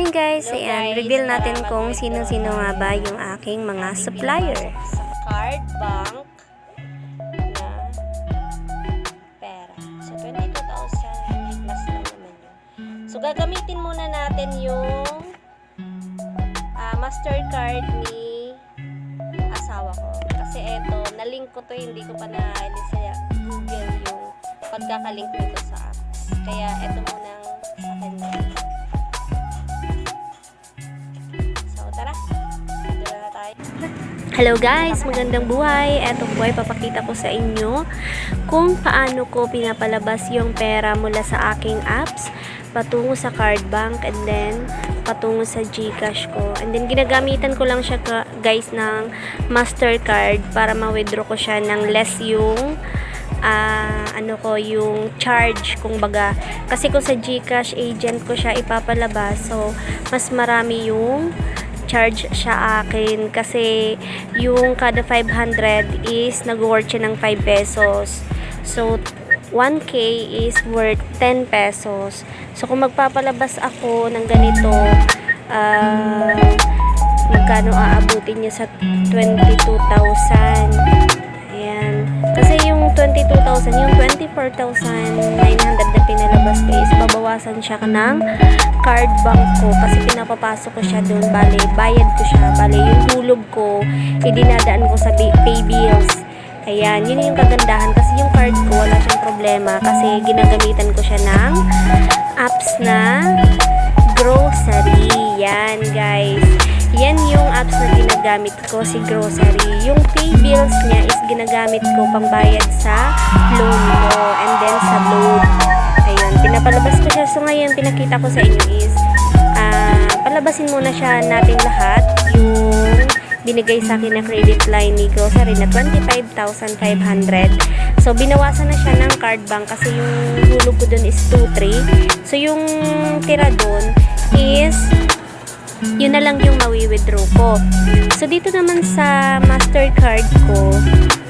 Ayan guys, ayan, reveal natin kung sino-sino nga ba yung aking mga supplier. Sa card bank na pera. So, 22,000 plus lang naman yun. So, gagamitin muna natin yung Mastercard ni asawa ko. Kasi eto, nalink ko to, hindi ko pa na-edit sa Google yung pagkakalink nito sa apps. Kaya eto muna sa kanya. So, tara. Dito na tayo. Hello guys, magandang buhay. Eto po ay papakita ko sa inyo kung paano ko pinapalabas yung pera mula sa aking apps patungo sa card bank and then patungo sa GCash ko. And then ginagamitan ko lang siya guys ng Mastercard para ma-withdraw ko siya ng less yung yung charge kumbaga. Kasi kung sa GCash agent ko siya ipapalabas, so mas marami yung charge siya akin kasi yung kada 500 is nag-worth siya ng 5 pesos. So 1K is worth 10 pesos. So kung magpapalabas ako ng ganito, magkano aabutin niya sa 22,000? Ayan. Kasi yung 22,000, yung 24,900 na pinalabas ko is babawasan siya ng card bank ko kasi pinapapasok ko siya doon. Bale, bayad ko siya. Bale, yung hulog ko, idinadaan ko sa pay bills. Ayan, yun yung kagandahan kasi yung card ko wala siyang problema kasi ginagamitan ko siya ng apps na grocery. Yan guys, yan yung apps na ginagamit ko, si grocery. Yung pay bills niya is ginagamit ko pang bayad sa loan ko and then sa load. Ayun, pinapalabas ko siya. So ngayon pinakita ko sa inyo is palabasin muna siya natin lahat yung binigay sa akin na credit line ni grocery na 25,500. So, binawasan na siya ng card bank kasi yung hulog ko dun is 2,300. So, yung tira dun is yun na lang yung mawi-withdraw ko. So, dito naman sa Mastercard ko,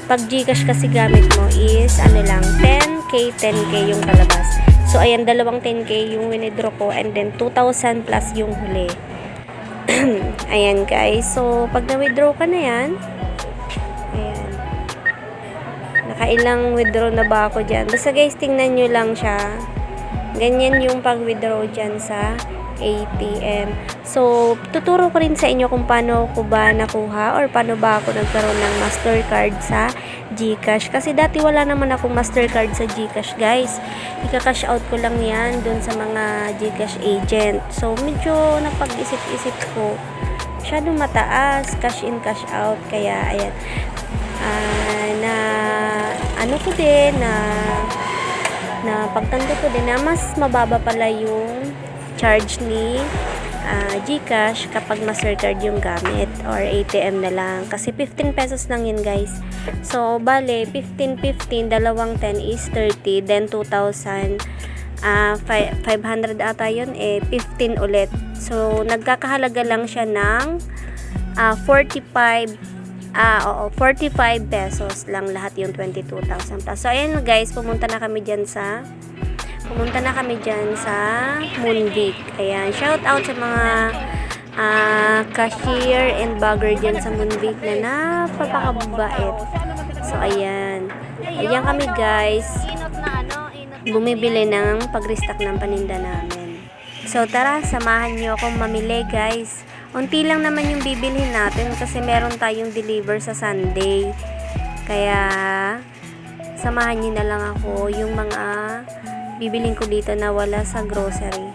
pag GCash kasi gamit mo is lang 10K yung palabas. So, ayan, dalawang 10K yung withdraw ko and then 2,000 plus yung huli. Ayan guys, so pag na-withdraw ka na yan, ayan, nakailang withdraw na ba ako dyan. Basta guys, tingnan nyo lang siya. Ganyan yung pag-withdraw dyan sa ATM. So, tuturo ko rin sa inyo kung paano ko ba nakuha or paano ba ako nagkaroon ng Mastercard sa GCash. Kasi dati wala naman akong Mastercard sa GCash guys. Ika-cash out ko lang yan dun sa mga GCash agent. So, medyo napag-isip-isip ko. Masyadong mataas. Cash in, cash out. Kaya, ayan. Na pagtanto ko din na mas mababa pala yung charge ni GCash kapag Mastercard yung gamit or ATM na lang. Kasi 15 pesos lang yun guys. So, bale, 15, dalawang 10 is 30. Then, 2,500 ata yun, 15 ulit. So, nagkakahalaga lang siya ng 45 pesos lang lahat yung 22,000 plus. So, ayan guys, pumunta na kami dyan sa Moonbeak. Ayan, shout out sa mga cashier and bagger dyan sa Moonbeak na napapakabait. So, ayan. Ayan kami guys, bumibili ng pag-restock ng paninda namin. So, tara, samahan nyo akong mamili guys. Unti lang naman yung bibilhin natin kasi meron tayong deliver sa Sunday. Kaya, samahan nyo na lang ako yung mga bibiling ko dito na wala sa grocery.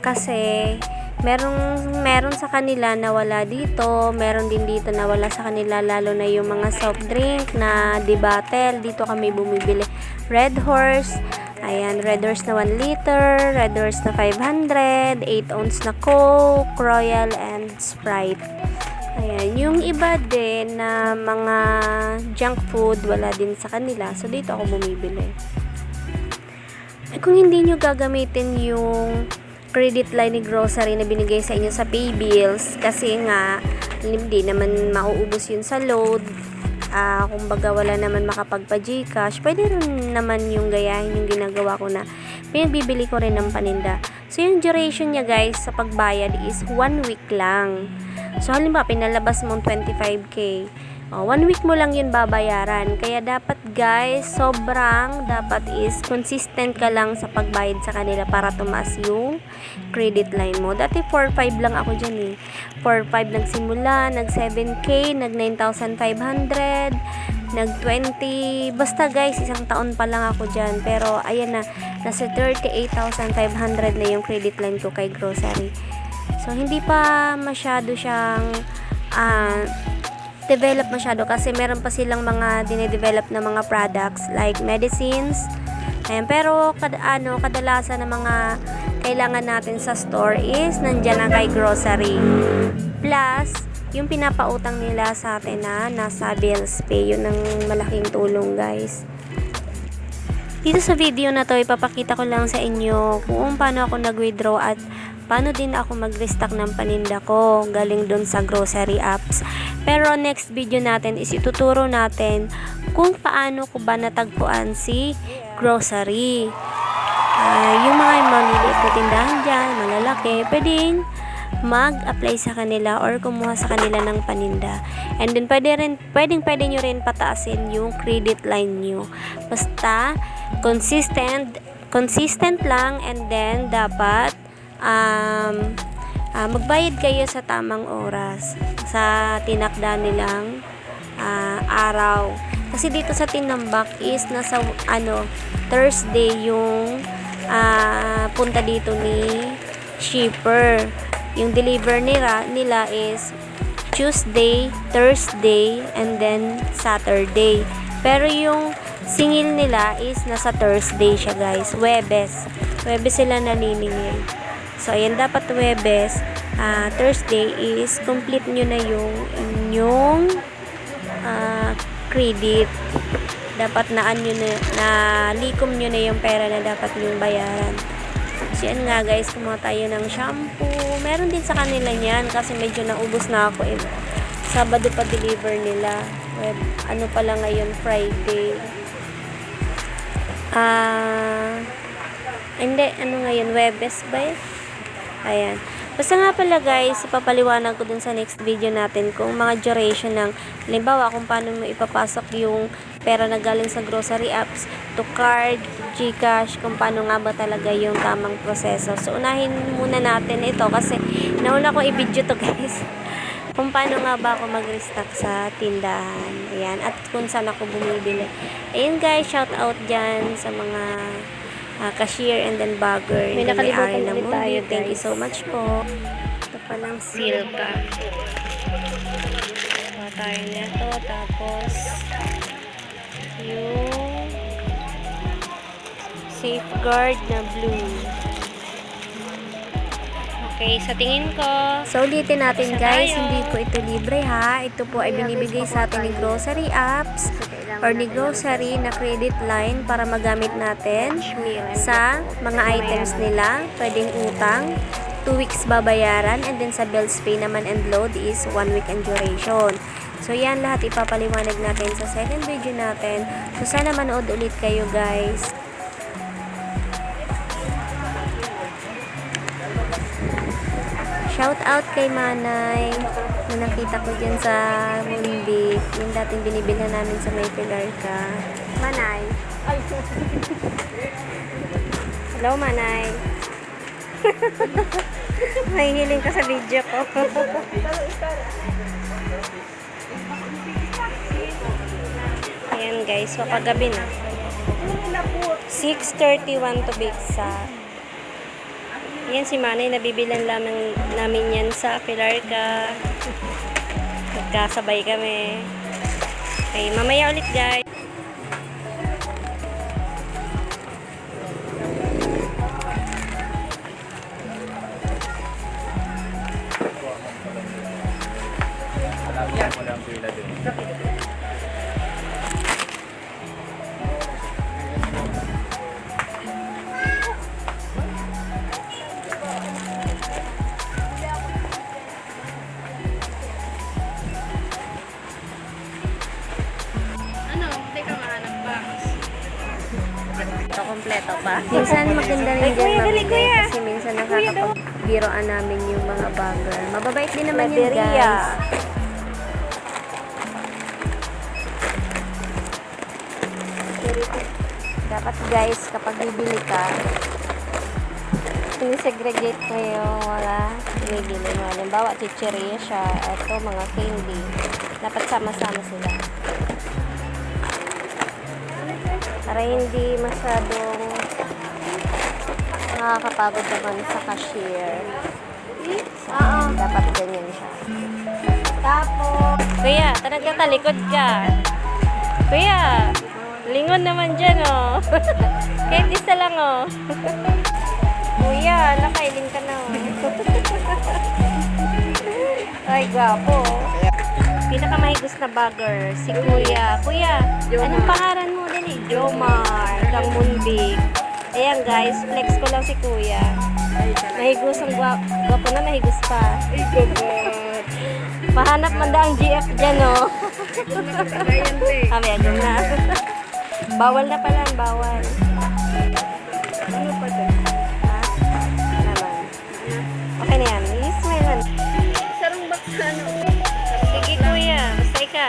Kasi, meron sa kanila na wala dito, meron din dito na wala sa kanila, lalo na yung mga soft drink na di-bottle. Dito kami bumibili. Red Horse, ayan, Red Horse na 1 liter, Red Horse na 500, 8 ounce na Coke, Royal, and Sprite. Ayan, yung iba din na mga junk food, wala din sa kanila. So, dito ako bumibili. Kung hindi nyo gagamitin yung credit line ni grocery na binigay sa inyo sa pay bills, kasi nga hindi naman mauubos yun sa load, kumbaga wala naman makapagpa-GCash, pwede rin naman yung gayahin yung ginagawa ko na pinagbibili ko rin ng paninda. So, yung duration niya guys sa pagbayad is 1 week lang. So, halimbawa, pinalabas mong 25k. 1 week mo lang yun babayaran. Kaya dapat guys, sobrang dapat is consistent ka lang sa pagbayad sa kanila para tumaas yung credit line mo. Dati 4.5 lang ako dyan eh. 4.5 nagsimula, nag 7k, nag 9,500, nag 20. Basta guys, isang taon pa lang ako dyan. Pero ayan na, nasa 38,500 na yung credit line ko kay grocery. So, hindi pa masyado siyang develop masyado kasi meron pa silang mga dinedevelop na mga products like medicines. Ayan, pero kadalasan ng mga kailangan natin sa store is nandyan na kay grocery. Plus, yung pinapautang nila sa atin na nasa bills pay, yun ang malaking tulong guys. Dito sa video na to, ipapakita ko lang sa inyo kung paano ako nag-withdraw at paano din ako mag-restock ng paninda ko galing dun sa grocery apps. Pero next video natin is ituturo natin kung paano ko ba natagpuan si grocery. Yung mga maliliit na tindahan dyan, malalaki, pwedeng mag-apply sa kanila or kumuha sa kanila ng paninda. And then pwede nyo rin pataasin yung credit line nyo. Basta consistent lang, and then dapat magbayad kayo sa tamang oras sa tinakda nilang araw. Kasi dito sa tinambak is nasa Thursday yung punta dito ni shipper. Yung deliver nila is Tuesday, Thursday, and then Saturday. Pero yung singil nila is nasa Thursday siya guys. Webes sila naniningil. So, ayan, dapat Webes, Thursday is complete nyo na yung inyong credit. Dapat likom nyo na yung pera na dapat nyong bayaran. So, yan nga guys, kumuha tayo ng shampoo. Meron din sa kanila yan kasi medyo naubos na ako. Sabado pa deliver nila. Ano pala ngayon, Friday. Hindi, ngayon, Webes ba eh? Ayan. Basta nga pala guys, ipapaliwanag ko dun sa next video natin kung mga duration ng, halimbawa kung paano mo ipapasok yung pera na galing sa grocery apps to card, GCash, kung paano nga ba talaga yung tamang proseso. So, unahin muna natin ito kasi nauna ko i-video to guys. Kung paano nga ba ako mag-restock sa tindahan. Ayan. At kung saan ako bumibili. Ayan guys, shout out dyan sa mga cashier and then bagger. May nakalimutan ng ulit tayo, movie. Thank you guys. so much po. Ito palang Silka. Kuha tayo nito. Tapos yung Safeguard na blue. Okay, sa tingin ko. So, ulitin natin guys, hindi po ito libre ha. Ito po ay binibigay sa atin ni grocery apps or ni grocery na credit line para magamit natin sa mga items nila. Pwedeng utang, 2 weeks babayaran, and then sa bills pay naman and load is 1 week and duration. So, yan lahat ipapaliwanag natin sa second video natin. So, sana manood ulit kayo guys. Shout out kay Manay na nakita ko dyan sa Moonbeak. Yung dating binibilhan namin sa May Pilarca. Manay. Hello, Manay. Mahihiling ka sa video ko. Ayan guys, so kagabi na. 6:31 to be exact. Yan si Manay, nabibilan lamang namin yan sa Pilarca. Nagkasabay kami. Okay, mamaya ulit guys. Kompleto pa. Minsan maganda rin dyan mamili kasi minsan nakakapagbiroan namin yung mga bagger. Mababait din naman yun, Laberia. guys. Dapat guys, kapag bibili ka, sinisegregate mo yung mga binibili mo. Halimbawa, chicheria siya, ito mga candy. Dapat sama-sama sila. Para hindi masyadong nakakapagod naman sa cashier. So, dapat ganyan siya. Tapos, kuya, talaga talikod ka. Kuya, lingon naman dyan, oh. Kahit isa lang, oh. Kuya, nakailing ka na, oh. Ay, gwapo. Pinakamahigos na bagger, si Kuya. Kuya, anong pangalan mo din eh? Jomar, kang Munbig. Ayan guys, flex ko lang si Kuya. Mahigos ang gwapo na, mahigos pa. Pahanap man daang GF dyan, oh. Meron na. Bawal na pala, bawal. Ano pa dyan? Ha? Naman. Okay na yan. I-smile man. Sarang box na ano? Sige kuya, basta ka.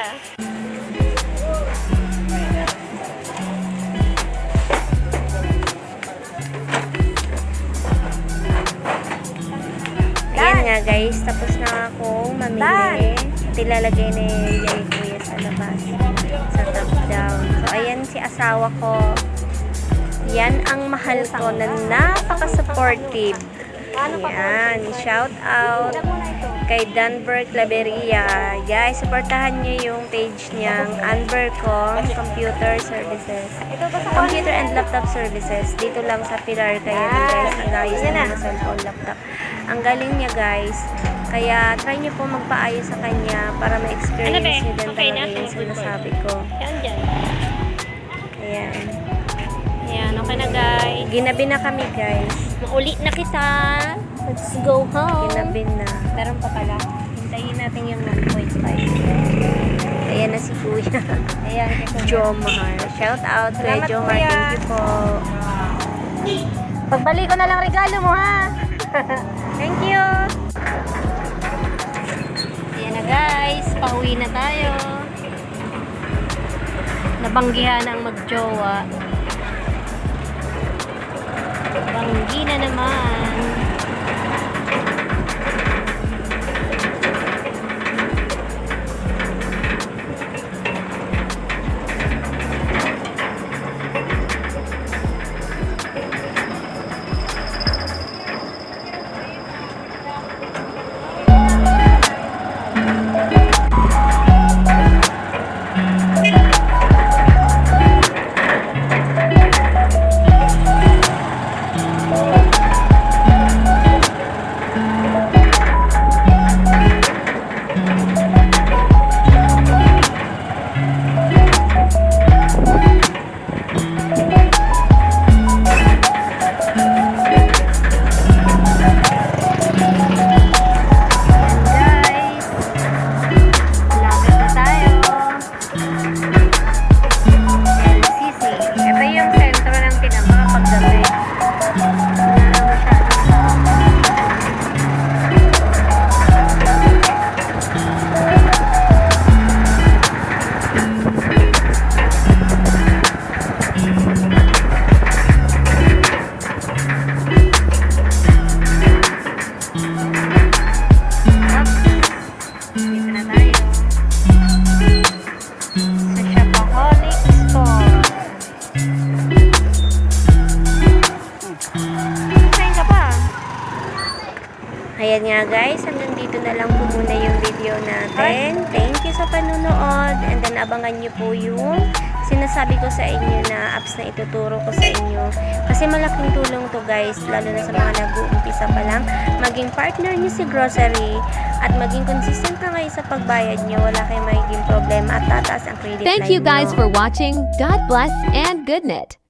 Ayan nga guys, tapos na akong mamili. Tilalagay na yung kuya sa labas. Sa top down. So, ayan si asawa ko. Yan ang mahal ko na napaka-supportive. Ayan, shout out kay Danberg Laberia. Guys, supportahan niyo yung page niyang Anberco Computer Services. Computer and Laptop Services. Dito lang sa Pilar. Kaya guys, ang gayos na ng cellphone, laptop. Ang galing niya guys. Kaya try niyo po magpaayos sa kanya para ma-experience niyo din talaga yung sinasabi ko. Yan dyan. Ayan. Ayan, okay na guys. Ginabi na kami guys. Mauli na kita. Let's go home. Ginabi na. Meron pa pala. Hintayin natin yung 1.5. Ayan na si Kuya. Ayan, Jomar. Shout out kay Salamat, Jomar. Kuya. Thank you po. Pagbalik ko na lang regalo mo, ha? Thank you. Ayan na guys, pauwi na tayo. Nabanggihan ang magjowa. Banggi na naman. Ayan nga guys, hanggang dito na lang po muna yung video natin. Thank you sa panunood. And then abangan nyo po yung sinasabi ko sa inyo na apps na ituturo ko sa inyo. Kasi malaking tulong to guys, lalo na sa mga nag-uumpisa pa lang. Maging partner nyo si grocery at maging consistent na kayo sa pagbayad nyo. Wala kayong magiging problema at tataas ang credit line Thank you guys nyo. for watching. God bless and good night.